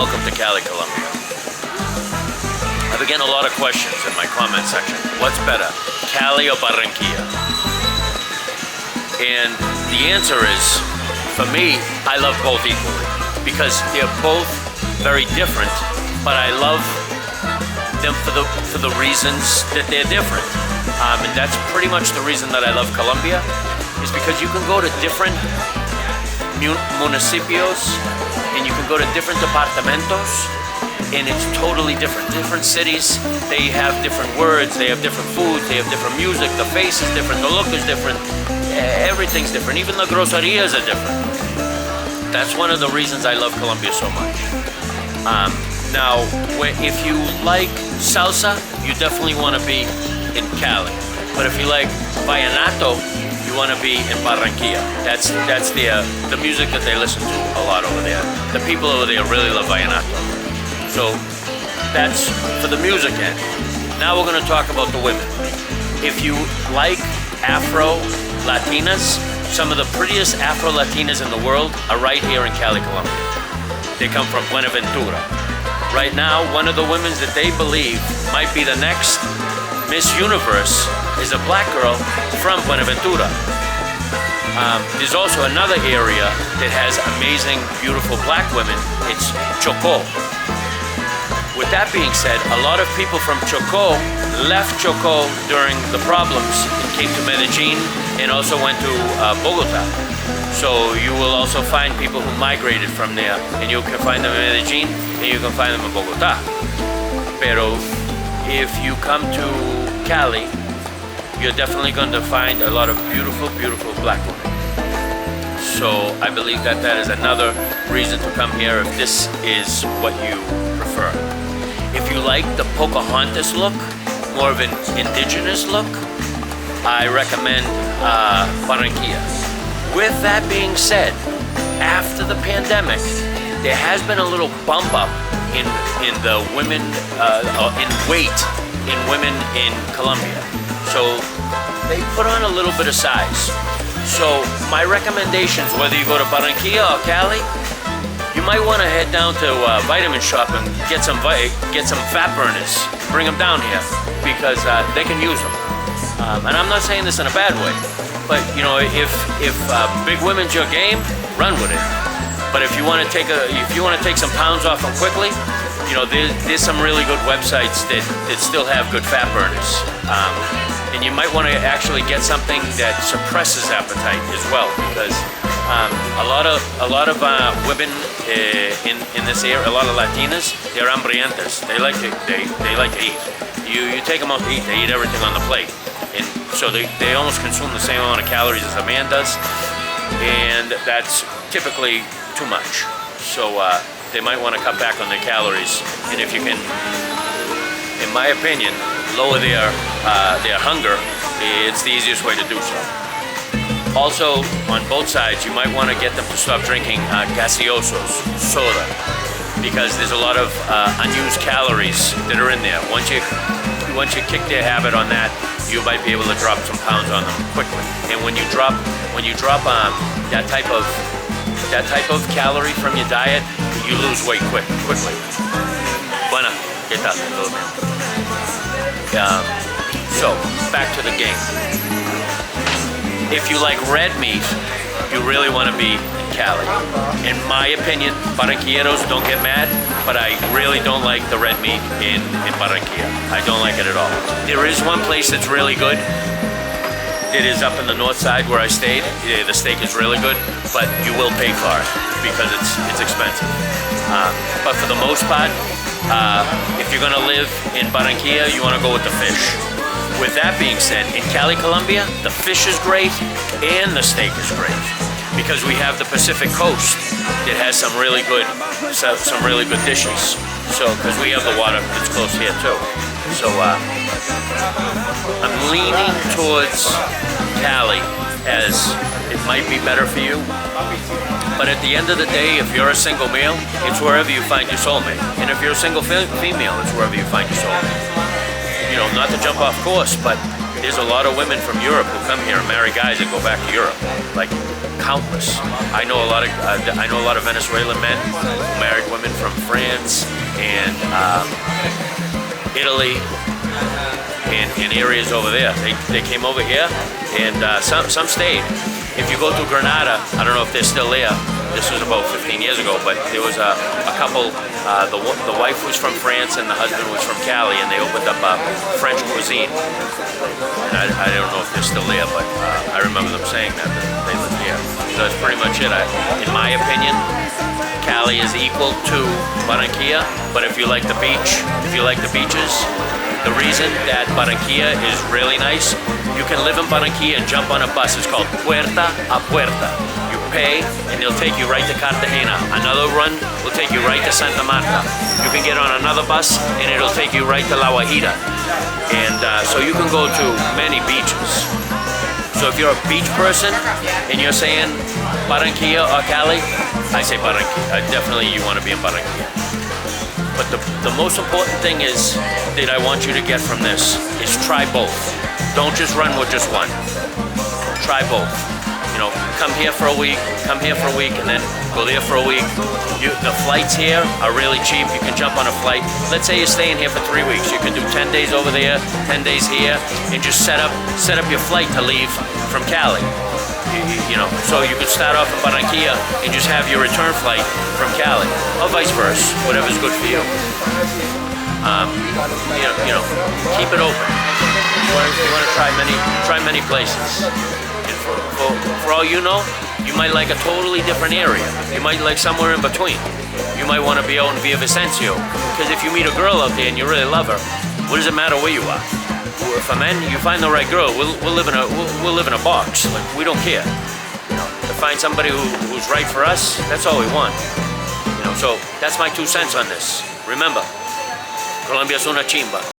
welcome to Cali Colombia. I've been getting a lot of questions in my comment section. What's better, Cali or Barranquilla? And the answer is, for me, I love both equally because they're both very different, but I love them for the reasons that they're different. And that's pretty much the reason that I love Colombia, is because you can go to different municipios and you can go to different departamentos, and it's totally different. Different cities, they have different words, they have different foods, they have different music, the face is different, the look is different, everything's different, even the groserias are different. That's one of the reasons I love Colombia so much. Now, if you like salsa, you definitely want to be in Cali. But if you like vallenato, you want to be in Barranquilla. That's the music that they listen to a lot over there. The people over there really love vallenato. So that's for the music end. Now we're going to talk about the women. If you like Afro-Latinas, some of the prettiest Afro-Latinas in the world are right here in Cali, Colombia. They come from Buenaventura. Right now, one of the women that they believe might be the next Miss Universe is a black girl from Buenaventura. There's also another area that has amazing, beautiful black women. It's Chocó. With that being said, a lot of people from Chocó left Chocó during the problems and came to Medellin and also went to Bogota. So you will also find people who migrated from there, and you can find them in Medellin and you can find them in Bogota. Pero if you come to Cali, you're definitely going to find a lot of beautiful, beautiful black women. So I believe that that is another reason to come here if this is what you prefer. If you like the Pocahontas look, more of an indigenous look, I recommend Baranquilla. With that being said, after the pandemic, there has been a little bump up in the women, in weight in women in Colombia. So they put on a little bit of size. So my recommendations, whether you go to Barranquilla or Cali, you might want to head down to Vitamin Shop and get some fat burners, bring them down here because they can use them. And I'm not saying this in a bad way, but you know, if big women's your game, run with it. But if you want to take some pounds off them quickly, you know, there's some really good websites that still have good fat burners. And you might want to actually get something that suppresses appetite as well, because a lot of women in this area, a lot of Latinas, they're hambrientas. They like to eat. You take them out to eat, they eat everything on the plate, and so they almost consume the same amount of calories as a man does, and that's typically too much. So they might want to cut back on their calories, and if you can, in my opinion, lower their hunger, it's the easiest way to do so. Also, on both sides, you might want to get them to stop drinking gaseosos, soda, because there's a lot of unused calories that are in there. Once you kick their habit on that, you might be able to drop some pounds on them quickly. And when you drop that type of calorie from your diet, you lose weight quickly. Bueno, ¿qué tal? Todo bien. So, back to the game. If you like red meat, you really want to be in Cali. In my opinion, Barranquilleros, don't get mad, but I really don't like the red meat in Barranquilla. I don't like it at all. There is one place that's really good. It is up in the north side where I stayed. The steak is really good, but you will pay for it because it's expensive. But for the most part, if you're gonna live in Barranquilla, you wanna go with the fish. With that being said, in Cali, Colombia, the fish is great and the steak is great because we have the Pacific Coast that has some really good dishes. So, because we have the water that's close here too. So, I'm leaning towards Cali as it might be better for you. But at the end of the day, if you're a single male, it's wherever you find your soulmate. And if you're a single female, it's wherever you find your soulmate. You know, not to jump off course, but there's a lot of women from Europe who come here and marry guys that go back to Europe, like countless. I know a lot of Venezuelan men who married women from France and Italy and areas over there. They came over here, and some stayed. If you go to Granada, I don't know if they're still there. This was about 15 years ago, but there was a couple. The wife was from France and the husband was from Cali, and they opened up French cuisine. And I don't know if they're still there, but I remember them saying that they lived here. So that's pretty much it. In my opinion, Cali is equal to Barranquilla, but if you like the beach, if you like the beaches, the reason that Baranquilla is really nice, you can live in Baranquilla and jump on a bus. It's called Puerta a Puerta. You pay and they'll take you right to Cartagena. Another run will take you right to Santa Marta. You can get on another bus and it'll take you right to La Guajira. And so you can go to many beaches. So if you're a beach person and you're saying Baranquilla or Cali, I say Baranquilla. Definitely you want to be in Baranquilla. But the most important thing is that I want you to get from this is try both. Don't just run with just one. Try both. You know, come here for a week, and then go there for a week. The flights here are really cheap. You can jump on a flight. Let's say you're staying here for 3 weeks. You can do 10 days over there, 10 days here, and just set up your flight to leave from Cali. You know, so you could start off in Baranquilla and just have your return flight from Cali, or vice versa, whatever's good for you. You know, keep it open. You want to try many places. And for all you know, you might like a totally different area. You might like somewhere in between. You might want to be out in Villavicencio, because if you meet a girl out there and you really love her, what does it matter where you are? For men, you find the right girl, we'll live in a box. Like, we don't care. You know, to find somebody who's right for us, that's all we want. You know, so that's my 2 cents on this. Remember, Colombia es una chimba.